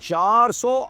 400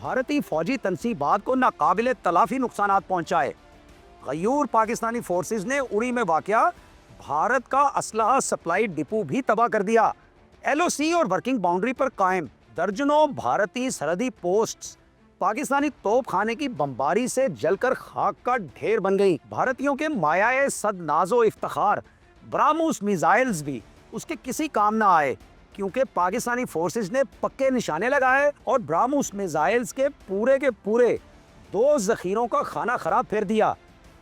بھارتی فوجی تنصیبات کو ناقابل تلافی نقصانات پہنچائے۔ غیور پاکستانی فورسز نے اڑی میں واقع بھارت کا اسلحہ سپلائی ڈپو بھی تباہ کر دیا۔ ایل او سی اور ورکنگ باؤنڈری پر قائم درجنوں بھارتی سرحدی پوسٹس پاکستانی توپ خانے کی بمباری سے جل کر خاک کا ڈھیر بن گئی۔ بھارتیوں کے مایہ صد ناز و افتخار براموس میزائلز بھی اس کے کسی کام نہ آئے، کیونکہ پاکستانی فورسز نے پکے نشانے لگائے اور براموس میزائلز کے پورے 2 ذخیروں کا خانہ خراب پھیر دیا۔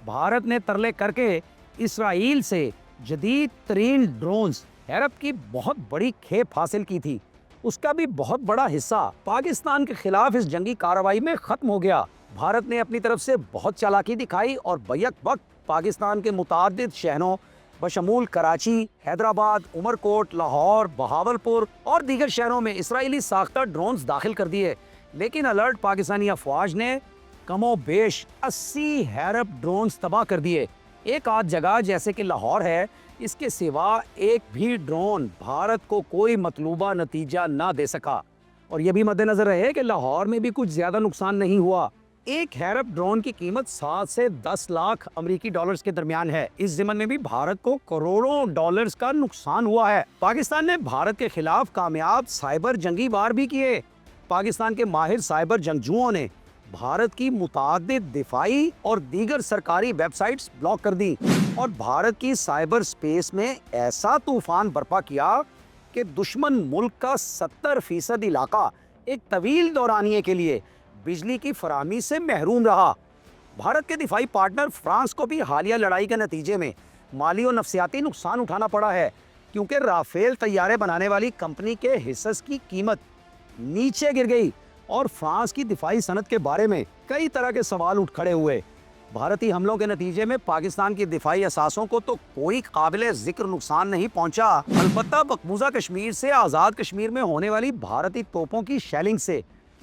بھارت نے ترلے کر کے اسرائیل سے جدید ترین ڈرونز ہیرپ کی بہت بڑی کھیپ حاصل کی تھی۔ اس کا بھی بہت بڑا حصہ پاکستان کے خلاف اس جنگی کارروائی میں ختم ہو گیا۔ بھارت نے اپنی طرف سے بہت چالاکی دکھائی اور بیک وقت پاکستان کے متعدد شہروں بشمول کراچی، حیدرآباد، عمرکوٹ، لاہور، بہاولپور اور دیگر شہروں میں اسرائیلی ساختہ ڈرونز داخل کر دیے، لیکن الرٹ پاکستانی افواج نے کم و بیش 80 ہیرپ ڈرونز تباہ کر دیے۔ ایک آدھ جگہ جیسے کہ لاہور ہے، اس کے سوا ایک بھی ڈرون بھارت کو کوئی مطلوبہ نتیجہ نہ دے سکا۔ اور یہ بھی مد نظر رہے کہ لاہور میں بھی کچھ زیادہ نقصان نہیں ہوا۔ ایک ہیرپ ڈرون کی قیمت 7 سے 10 لاکھ امریکی ڈالرز کے درمیان ہے۔ اس ضمن میں بھی بھارت کو کروڑوں ڈالرز کا نقصان ہوا ہے۔ پاکستان نے بھارت کے خلاف کامیاب سائبر جنگی وار بھی کیے۔ پاکستان کے ماہر سائبر جنگجوؤں نے بھارت کی متعدد دفاعی اور دیگر سرکاری ویب سائٹس بلاک کر دی اور بھارت کی سائبر سپیس میں ایسا طوفان برپا کیا کہ دشمن ملک کا 70% علاقہ ایک طویل دورانیے کے لیے بجلی کی فراہمی سے محروم رہا۔ بھارت کے دفاعی پارٹنر فرانس کو بھی حالیہ لڑائی کے نتیجے میں مالی و نفسیاتی نقصان اٹھانا پڑا ہے، کیونکہ رافیل طیارے بنانے والی کمپنی کے حصص کی قیمت نیچے گر گئی اور فرانس کی دفاعی صنعت کے بارے میں کئی طرح کے سوال اٹھ کھڑے ہوئے۔ بھارتی حملوں کے نتیجے میں پاکستان کی دفاعی اثاثوں کو تو کوئی قابل ذکر نقصان نہیں پہنچا، البتہ مقبوضہ کشمیر سے آزاد کشمیر میں ہونے والی بھارتی توپوں کی شیلنگ سے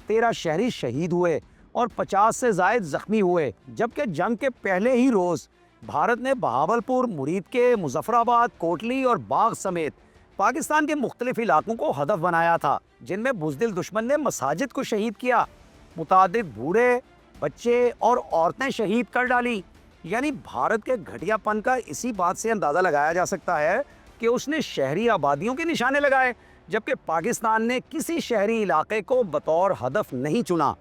13 شہری شہید ہوئے اور 50 سے زائد زخمی ہوئے، جبکہ جنگ کے پہلے ہی روز بھارت نے بہاولپور، مرید کے، مظفر آباد، کوٹلی اور باغ سمیت پاکستان کے مختلف علاقوں کو ہدف بنایا تھا، جن میں بزدل دشمن نے مساجد کو شہید کیا، متعدد بوڑھے، بچے اور عورتیں شہید کر ڈالی۔ یعنی بھارت کے گھٹیا پن کا اسی بات سے اندازہ لگایا جا سکتا ہے کہ اس نے شہری آبادیوں کے نشانے لگائے، جبکہ پاکستان نے کسی شہری علاقے کو بطور ہدف نہیں چنا۔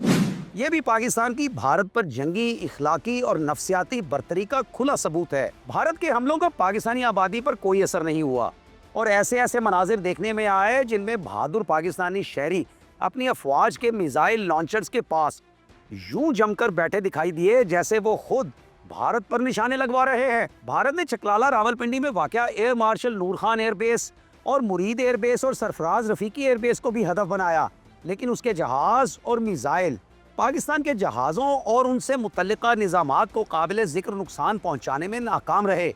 یہ بھی پاکستان کی بھارت پر جنگی، اخلاقی اور نفسیاتی برتری کا کھلا ثبوت ہے۔ بھارت کے حملوں کا پاکستانی آبادی پر کوئی اثر نہیں ہوا اور ایسے مناظر دیکھنے میں آئے جن میں بہادر پاکستانی شہری اپنی افواج کے میزائل لانچرز کے پاس یوں جم کر بیٹھے دکھائی دیے جیسے وہ خود بھارت پر نشانے لگوا رہے ہیں۔ بھارت نے چکلالہ راولپنڈی میں واقع ایئر مارشل نور خان ایئر بیس اور مرید ایئر بیس اور سرفراز رفیقی ایئر بیس کو بھی ہدف بنایا، لیکن اس کے جہاز اور میزائل پاکستان کے جہازوں اور ان سے متعلقہ نظامات کو قابل ذکر نقصان پہنچانے میں ناکام رہے۔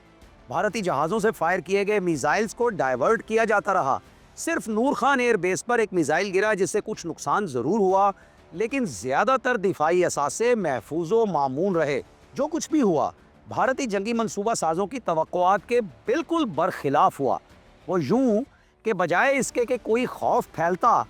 بھارتی جہازوں سے فائر کیے گئے میزائلز کو ڈائیورٹ کیا جاتا رہا۔ صرف نور خان ایئر بیس پر ایک میزائل گرا جس سے کچھ نقصان ضرور ہوا، لیکن زیادہ تر دفاعی اثاثے محفوظ و معمون رہے۔ جو کچھ بھی ہوا بھارتی جنگی منصوبہ سازوں کی توقعات کے بالکل برخلاف ہوا۔ وہ یوں کہ بجائے اس کے کہ کوئی خوف پھیلتا،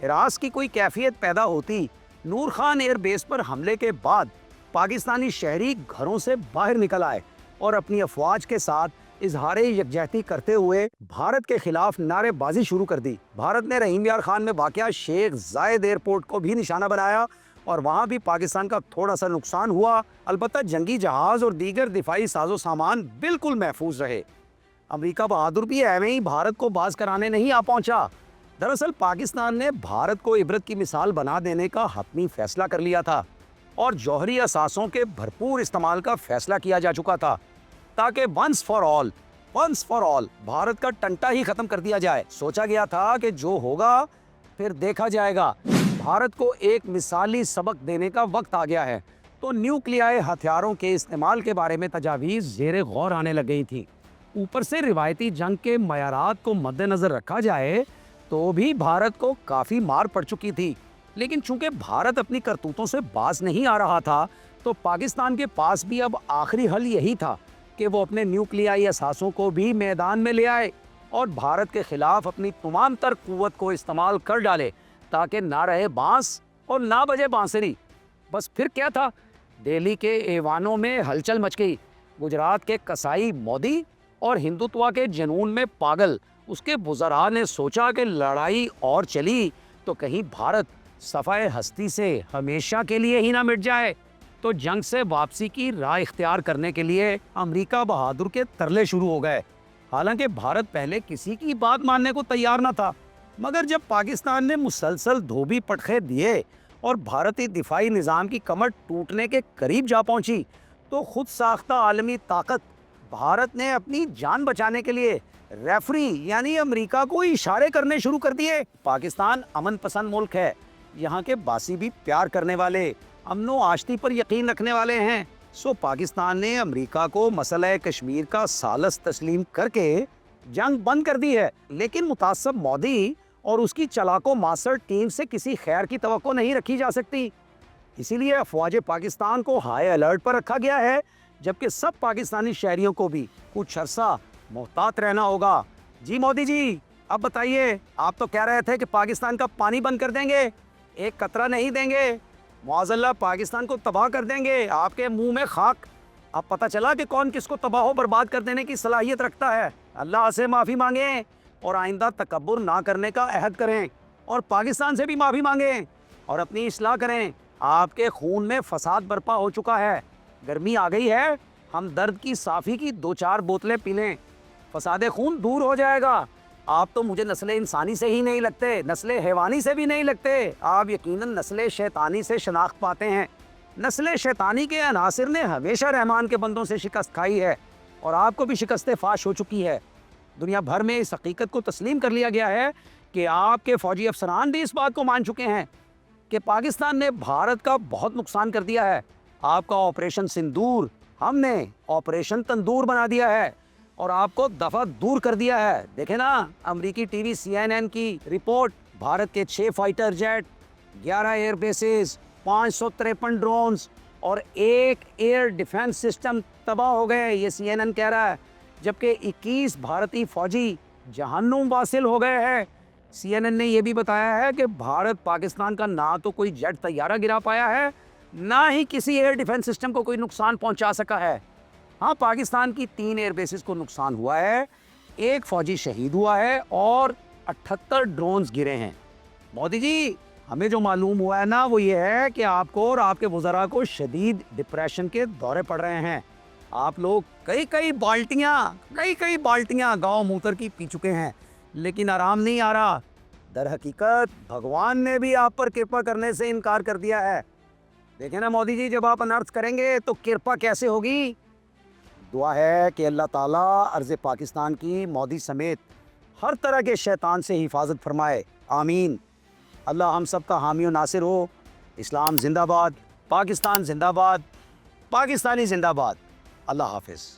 ہراس کی کوئی کیفیت پیدا ہوتی، نور خان ایئر بیس پر حملے کے بعد پاکستانی شہری گھروں سے باہر نکل آئے اور اپنی افواج کے ساتھ اظہار یکجہتی کرتے ہوئے بھارت کے خلاف نعرے بازی شروع کر دی۔ بھارت نے رحیم یار خان میں واقع شیخ زائد ایئرپورٹ کو بھی نشانہ بنایا اور وہاں بھی پاکستان کا تھوڑا سا نقصان ہوا، البتہ جنگی جہاز اور دیگر دفاعی ساز و سامان بالکل محفوظ رہے۔ امریکہ بہادر بھی ایویں ہی بھارت کو باز کرانے نہیں آ پہنچا۔ دراصل پاکستان نے بھارت کو عبرت کی مثال بنا دینے کا حتمی فیصلہ کر لیا تھا اور جوہری اثاثوں کے بھرپور استعمال کا فیصلہ کیا جا چکا تھا تاکہ ونس فار آل بھارت کا ٹنٹا ہی ختم کر دیا جائے۔ سوچا گیا تھا کہ جو ہوگا پھر دیکھا جائے گا۔ بھارت کو ایک مثالی سبق دینے کا وقت آ گیا ہے تو نیوکلیائی ہتھیاروں کے استعمال کے بارے میں تجاویز زیر غور آنے لگ گئی تھی۔ اوپر سے روایتی جنگ کے معیارات کو مد نظر رکھا جائے تو بھی بھارت کو کافی مار پڑ چکی تھی، لیکن چونکہ بھارت اپنی کرتوتوں سے باز نہیں آ رہا تھا تو پاکستان کے پاس بھی اب آخری حل یہی تھا کہ وہ اپنے نیوکلیائی اثاثوں کو بھی میدان میں لے آئے اور بھارت کے خلاف اپنی تمام تر قوت کو استعمال کر ڈالے تاکہ نہ رہے بانس اور نہ بجے بانسری. بس پھر کیا تھا؟ دہلی کے ایوانوں میں ہلچل مچ گئی. گجرات کے کسائی مودی اور ہندوتوا کے جنون میں پاگل اس کے وزراء نے سوچا کہ لڑائی اور چلی تو کہیں بھارت صفائے ہستی سے ہمیشہ کے لیے ہی نہ مٹ جائے. تو جنگ سے واپسی کی راہ اختیار کرنے کے لیے امریکہ بہادر کے ترلے شروع ہو گئے. حالانکہ بھارت پہلے کسی کی بات ماننے کو تیار نہ تھا، مگر جب پاکستان نے مسلسل دھوبی پٹخے دیے اور بھارتی دفاعی نظام کی کمر ٹوٹنے کے قریب جا پہنچی تو خود ساختہ عالمی طاقت بھارت نے اپنی جان بچانے کے لیے ریفری یعنی امریکہ کو اشارے کرنے شروع کر دیے. پاکستان امن پسند ملک ہے. یہاں کے باسی بھی پیار کرنے والے، امن و آشتی پر یقین رکھنے والے ہیں. سو پاکستان نے امریکہ کو مسئلہ کشمیر کا ثالث تسلیم کر کے جنگ بند کر دی ہے. لیکن متعصب مودی اور اس کی چلاکو ماسر ٹیم سے کسی خیر کی توقع نہیں رکھی جا سکتی. اسی لیے افواج پاکستان کو ہائی الرٹ پر رکھا گیا ہے، جبکہ سب پاکستانی شہریوں کو بھی کچھ عرصہ محتاط رہنا ہوگا. جی مودی جی، اب بتائیے، آپ تو کہہ رہے تھے کہ پاکستان کا پانی بند کر دیں گے، ایک قطرہ نہیں دیں گے، معاذ اللہ پاکستان کو تباہ کر دیں گے. آپ کے منہ میں خاک. اب پتہ چلا کہ کون کس کو تباہ و برباد کر دینے کی صلاحیت رکھتا ہے. اللہ سے معافی مانگیں اور آئندہ تکبر نہ کرنے کا عہد کریں، اور پاکستان سے بھی معافی مانگیں اور اپنی اصلاح کریں. آپ کے خون میں فساد برپا ہو چکا ہے. گرمی آ گئی ہے، ہم درد کی صافی کی 2-4 بوتلیں پی لیں، فساد خون دور ہو جائے گا. آپ تو مجھے نسل انسانی سے ہی نہیں لگتے، نسل حیوانی سے بھی نہیں لگتے. آپ یقیناً نسل شیطانی سے شناخت پاتے ہیں. نسل شیطانی کے عناصر نے ہمیشہ رحمان کے بندوں سے شکست کھائی ہے، اور آپ کو بھی شکست فاش ہو چکی ہے. دنیا بھر میں اس حقیقت کو تسلیم کر لیا گیا ہے کہ آپ کے فوجی افسران بھی اس بات کو مان چکے ہیں کہ پاکستان نے بھارت کا بہت نقصان کر دیا ہے. آپ کا آپریشن سندور ہم نے آپریشن تندور بنا دیا ہے اور آپ کو دفعہ دور کر دیا ہے. دیکھیں نا امریکی ٹی وی CNN کی رپورٹ، بھارت کے 6 fighter jet, 11 air bases, 553 drones اور 1 ایئر ڈیفنس سسٹم تباہ ہو گئے، یہ CNN کہہ رہا ہے. جبکہ 21 بھارتی فوجی جہنم واصل ہو گئے ہیں. CNN نے یہ بھی بتایا ہے کہ بھارت پاکستان کا نہ تو کوئی جیٹ طیارہ گرا پایا ہے، نہ ہی کسی ایئر ڈیفنس سسٹم کو کوئی نقصان پہنچا سکا ہے. ہاں، پاکستان کی 3 ایئر بیسز کو نقصان ہوا ہے، 1 فوجی شہید ہوا ہے اور 78 ڈرونز گرے ہیں. مودی جی، ہمیں جو معلوم ہوا ہے نا وہ یہ ہے کہ آپ کو اور آپ کے وزراء کو شدید ڈپریشن کے دورے پڑ رہے ہیں. آپ لوگ کئی بالٹیاں گاؤں موتر کی پی چکے ہیں، لیکن آرام نہیں آ رہا. در حقیقت بھگوان نے بھی آپ پر کرپا کرنے سے انکار کر دیا ہے. دیکھیں نا مودی جی، جب آپ انرتھ کریں گے تو کرپا کیسے ہوگی؟ دعا ہے کہ اللہ تعالیٰ ارض پاکستان کی مودی سمیت ہر طرح کے شیطان سے حفاظت فرمائے. آمین. اللہ ہم سب کا حامی و ناصر ہو. اسلام زندہ باد، پاکستان زندہ باد، پاکستانی زندہ باد. اللہ حافظ.